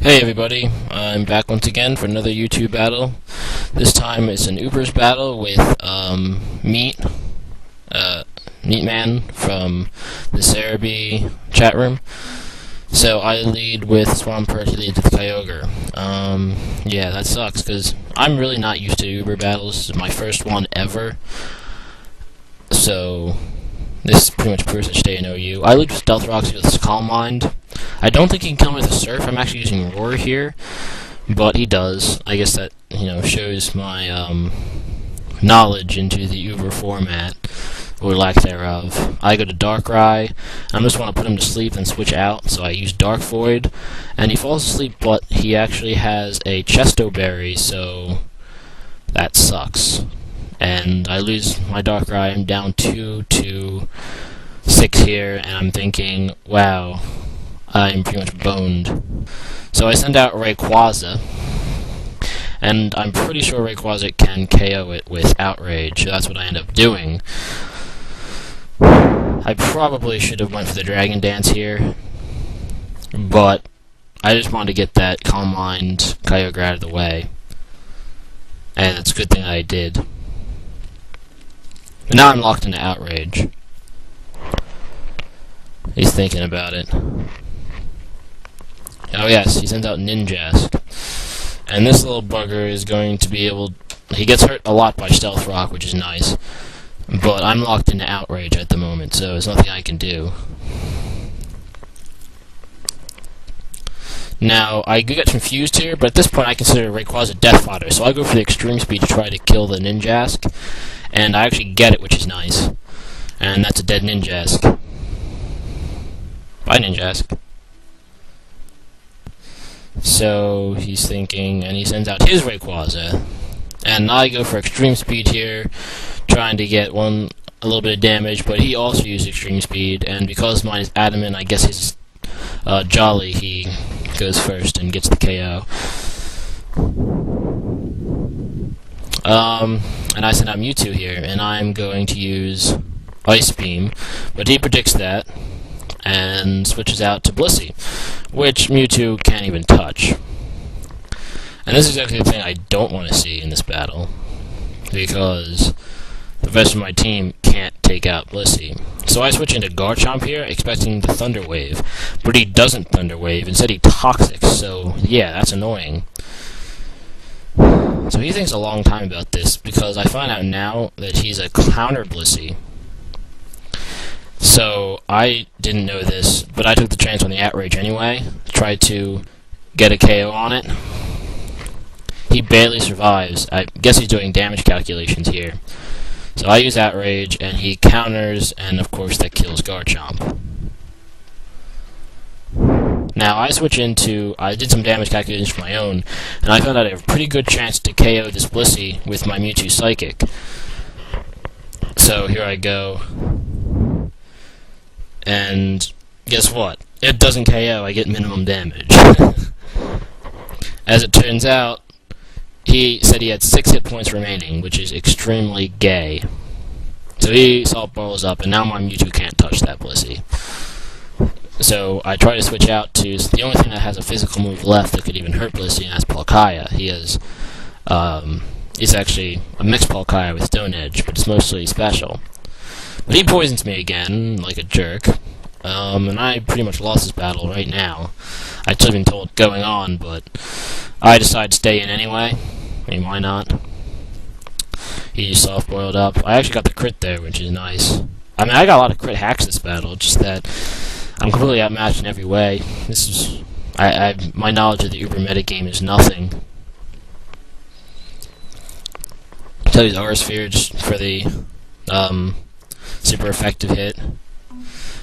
Hey everybody, I'm back once again for another YouTube battle. This time it's an Ubers battle with Meatman from the Cerebi chat room. So I lead with Swampert, he leads with Kyogre. Yeah, that sucks because I'm really not used to Uber battles. This is my first one ever. So this pretty much proves I stay in OU. I lead with Stealth Rocks with Calm Mind. I don't think he can kill me with a Surf. I'm actually using Roar here, but he does. I guess that, shows my knowledge into the Uber format, or lack thereof. I go to Darkrai. I just want to put him to sleep and switch out, so I use Dark Void, and he falls asleep, but he actually has a Chesto Berry, so that sucks. And I lose my Darkrai. I'm down 2-6 here, and I'm thinking, wow, I'm pretty much boned. So I send out Rayquaza, and I'm pretty sure Rayquaza can KO it with Outrage, so that's what I end up doing. I probably should have went for the Dragon Dance here, but I just wanted to get that Calm Mind Kyogre out of the way, and it's a good thing I did. But now I'm locked into Outrage. He's thinking about it. Oh yes, he sends out Ninjask. And this little bugger is going to be able... He gets hurt a lot by Stealth Rock, which is nice. But I'm locked into Outrage at the moment, so there's nothing I can do. Now, I could get confused here, but at this point I consider Rayquaza Death Fodder, so I go for the Extreme Speed to try to kill the Ninjask. And I actually get it, which is nice. And that's a dead Ninjask. Bye, Ninjask. So he's thinking, and he sends out his Rayquaza. And I go for Extreme Speed here, trying to get a little bit of damage, but he also used Extreme Speed, and because mine is Adamant, I guess he's Jolly, he goes first and gets the KO. And I send out Mewtwo here, and I'm going to use Ice Beam, but he predicts that, and switches out to Blissey, which Mewtwo can't even touch. And this is exactly the thing I don't want to see in this battle, because the rest of my team can't take out Blissey. So I switch into Garchomp here, expecting the Thunder Wave, but he doesn't Thunder Wave, instead he Toxics, so yeah, that's annoying. So he thinks a long time about this, because I find out now that he's a counter Blissey. So I didn't know this, but I took the chance on the Outrage anyway, tried to get a KO on it. He barely survives. I guess he's doing damage calculations here. So I use Outrage, and he counters, and of course that kills Garchomp. Now I switch into, I did some damage calculations for my own, and I found out I have a pretty good chance to KO this Blissey with my Mewtwo Psychic. So here I go. And guess what? It doesn't KO, I get minimum damage. As it turns out, he said he had 6 hit points remaining, which is extremely gay. So he Salt Balls up, and now my Mewtwo can't touch that Blissey. So I try to switch out to the only thing that has a physical move left that could even hurt Blissey, and that's Palkia. He has, he's actually a mixed Palkia with Stone Edge, but it's mostly special. But he poisons me again, like a jerk, and I pretty much lost this battle right now. I should have been told going on, but I decided to stay in anyway. I mean, why not? He just soft-boiled up. I actually got the crit there, which is nice. I mean, I got a lot of crit hacks this battle, just that I'm completely outmatched in every way. This is... my knowledge of the Uber metagame is nothing. So he's Aura Sphere just for the, super effective hit. And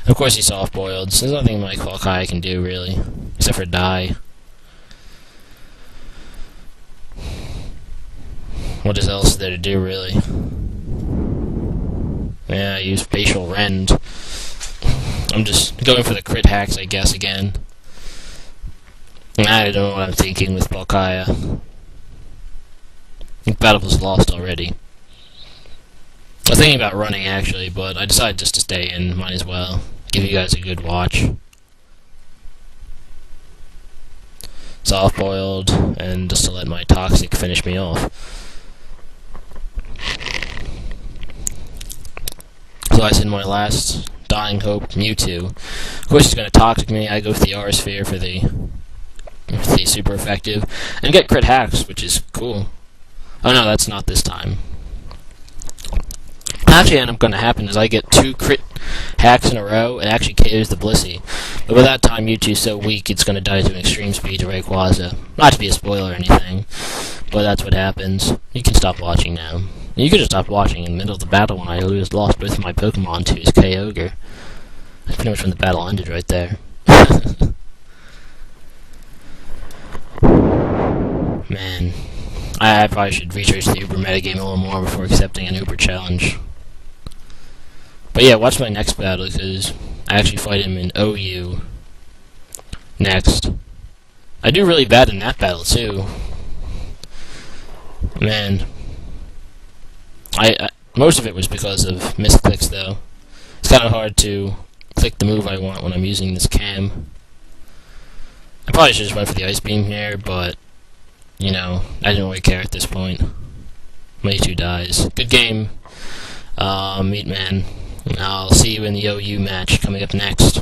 of course he's soft-boiled, so there's nothing my Palkia can do, really. Except for die. What else is there to do, really? Yeah, I use Facial Rend. I'm just going for the crit hacks, I guess, again. I don't know what I'm thinking with Palkia. I think battle was lost already. I was thinking about running, actually, but I decided just to stay in. Might as well give you guys a good watch. soft-boiled, and just to let my Toxic finish me off. So I send my last dying hope, Mewtwo. Of course he's going to Toxic me. I go with the R-Sphere for the super effective, and get crit hacks, which is cool. Oh no, that's not this time. Actually, what going to happen is I get 2 crit hacks in a row, and actually KOs the Blissey. But by that time, Mewtwo's so weak, it's going to die to an extreme speed to Rayquaza. Not to be a spoiler or anything, but that's what happens. You can stop watching now. You could just stop watching in the middle of the battle when I lost both of my Pokemon to his Kyogre. That's pretty much when the battle ended right there. Man, I probably should research the Uber metagame a little more before accepting an Uber challenge. But yeah, watch my next battle, because I actually fight him in OU next. I do really bad in that battle, too. Man. Most of it was because of misclicks, though. It's kind of hard to click the move I want when I'm using this cam. I probably should just went for the Ice Beam here, but, you know, I didn't really care at this point. Mewtwo dies. Good game, Meatman. I'll see you in the OU match coming up next.